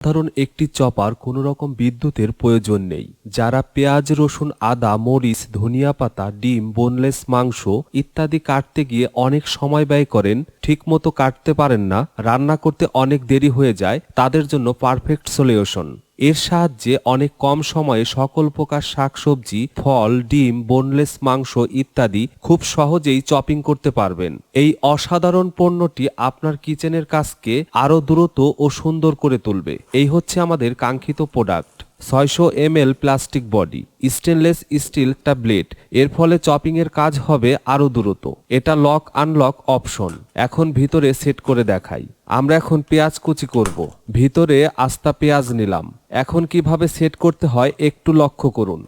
সাধারণ একটি চপার কোনো রকম বিদ্যুতের প্রয়োজন নেই। যারা পেঁয়াজ, রসুন, আদা, মরিচ, ধনিয়া পাতা, ডিম, বোনলেস মাংস ইত্যাদি কাটতে গিয়ে অনেক সময় ব্যয় করেন, ঠিকমতো কাটতে পারেন না, রান্না করতে অনেক দেরি হয়ে যায়, তাদের জন্য পারফেক্ট সলিউশন। এর সাহায্যে অনেক কম সময়ে সকল প্রকার শাকসবজি, ফল, ডিম, বোনলেস মাংস ইত্যাদি খুব সহজেই চপিং করতে পারবেন। এই অসাধারণ পণ্যটি আপনার কিচেনের কাজকে আরও দ্রুত ও সুন্দর করে তুলবে। এই হচ্ছে আমাদের কাঙ্ক্ষিত product. 600 ml plastic body, stainless steel tablet. এর ফলে চপিংয়ের কাজ হবে আরও দ্রুত। এটা লক আনলক অপশন। এখন ভিতরে সেট করে দেখাই। আমরা এখন পেঁয়াজ কুচি করব। ভিতরে আস্তা পেঁয়াজ নিলাম। এখন কিভাবে সেট করতে হয় একটু লক্ষ্য করুন।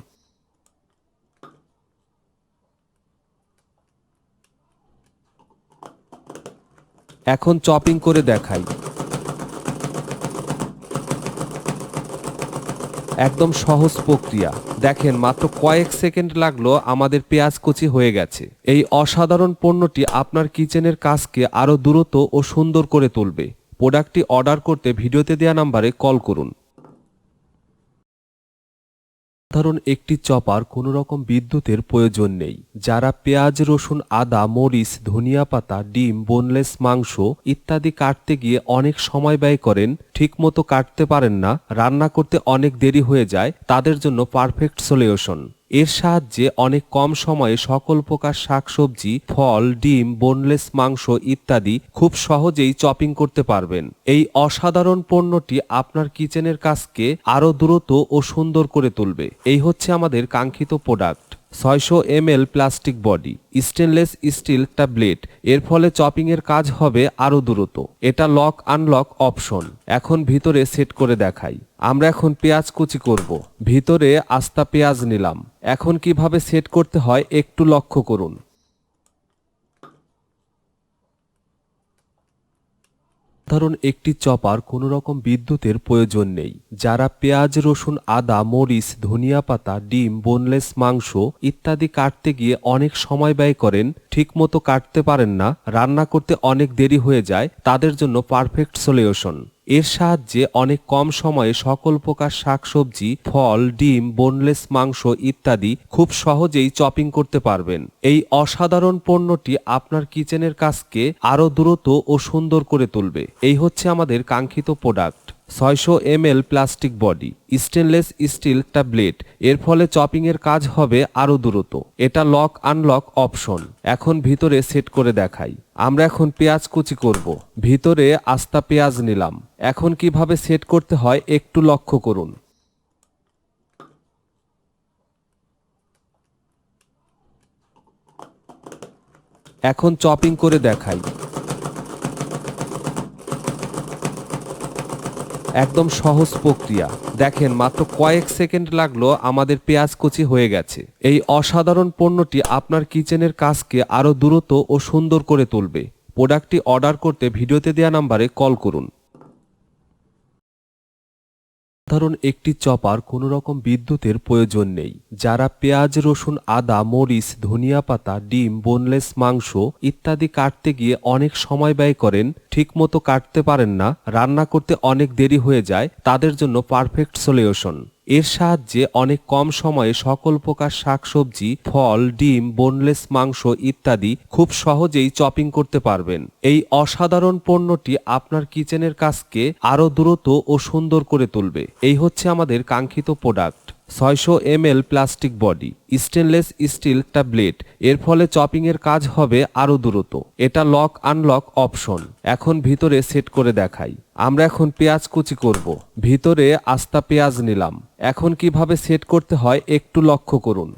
এখন চপিং করে দেখাই। একদম সহজ প্রক্রিয়া। দেখেন, মাত্র কয়েক সেকেন্ড লাগলো, আমাদের পেঁয়াজ কুচি হয়ে গেছে। এই অসাধারণ পণ্যটি আপনার কিচেনের কাজকে আরও দ্রুত ও সুন্দর করে তুলবে। প্রোডাক্টটি অর্ডার করতে ভিডিওতে দেওয়া নাম্বারে কল করুন। সাধারণ একটি চপার কোনো রকম বিদ্যুতের প্রয়োজন নেই। যারা পেঁয়াজ, রসুন, আদা, মরিচ, ধনিয়া পাতা, ডিম, বোনলেস মাংস ইত্যাদি কাটতে গিয়ে অনেক সময় ব্যয় করেন, ঠিকমতো কাটতে পারেন না, রান্না করতে অনেক দেরি হয়ে যায়, তাদের জন্য পারফেক্ট সলিউশন। এর সাহায্যে অনেক কম সময়ে সকল প্রকার শাকসবজি, ফল, ডিম, বোনলেস মাংস ইত্যাদি খুব সহজেই চপিং করতে পারবেন। এই অসাধারণ পণ্যটি আপনার কিচেনের কাজকে আরও দ্রুত ও সুন্দর করে তুলবে। এই হচ্ছে আমাদের কাঙ্ক্ষিত product. 600 ml plastic body, stainless steel tablet. এর ফলে চপিংয়ের কাজ হবে আরও দ্রুত। এটা লক আনলক অপশন। এখন ভিতরে সেট করে দেখাই। আমরা এখন পেঁয়াজ কুচি করব। ভিতরে আস্তা পেঁয়াজ নিলাম। এখন কিভাবে সেট করতে হয় একটু লক্ষ্য করুন। সাধারণ একটি চপার কোনো রকম বিদ্যুতের প্রয়োজন নেই। যারা পেঁয়াজ, রসুন, আদা, মরিচ, ধনিয়া পাতা, ডিম, বোনলেস মাংস ইত্যাদি কাটতে গিয়ে অনেক সময় ব্যয় করেন, ঠিকমতো কাটতে পারেন না, রান্না করতে অনেক দেরি হয়ে যায়, তাদের জন্য পারফেক্ট সলিউশন। এর সাহায্যে অনেক কম সময়ে সকল প্রকার শাকসবজি, ফল, ডিম, বোনলেস মাংস ইত্যাদি খুব সহজেই চপিং করতে পারবেন। এই অসাধারণ পণ্যটি আপনার কিচেনের কাজকে আরও দ্রুত ও সুন্দর করে তুলবে। এই হচ্ছে আমাদের কাঙ্ক্ষিত product. 600 ml plastic body, stainless steel tablet. এর ফলে চপিংয়ের কাজ হবে আরও দ্রুত। এটা লক আনলক অপশন। এখন ভিতরে সেট করে দেখাই। আমরা এখন পেঁয়াজ কুচি করব। ভিতরে আস্তা পেঁয়াজ নিলাম। এখন কিভাবে সেট করতে হয় একটু লক্ষ্য করুন। এখন চপিং করে দেখাই। একদম সহজ প্রক্রিয়া। দেখেন, মাত্র কয়েক সেকেন্ড লাগলো, আমাদের পেঁয়াজ কুচি হয়ে গেছে। এই অসাধারণ পণ্যটি আপনার কিচেনের কাজকে আরও দ্রুত ও সুন্দর করে তুলবে। প্রোডাক্টটি অর্ডার করতে ভিডিওতে দেওয়া নাম্বারে কল করুন। সাধারণ একটি চপার কোনো রকম বিদ্যুতের প্রয়োজন নেই। যারা পেঁয়াজ, রসুন, আদা, মরিচ, ধনিয়া পাতা, ডিম, বোনলেস মাংস ইত্যাদি কাটতে গিয়ে অনেক সময় ব্যয় করেন, ঠিকমতো কাটতে পারেন না, রান্না করতে অনেক দেরি হয়ে যায়, তাদের জন্য পারফেক্ট সলিউশন। এর সাহায্যে অনেক কম সময়ে সকল প্রকার শাকসবজি, ফল, ডিম, বোনলেস মাংস ইত্যাদি খুব সহজেই চপিং করতে পারবেন। এই অসাধারণ পণ্যটি আপনার কিচেনের কাজকে আরও দ্রুত ও সুন্দর করে তুলবে। এই হচ্ছে আমাদের কাঙ্ক্ষিত product. 600 ml plastic body, stainless steel tablet. এর ফলে চপিংয়ের কাজ হবে আরও দ্রুত। এটা লক আনলক অপশন। এখন ভিতরে সেট করে দেখাই। আমরা এখন পেঁয়াজ কুচি করব। ভিতরে আস্তা পেঁয়াজ নিলাম। এখন কিভাবে সেট করতে হয় একটু লক্ষ্য করুন।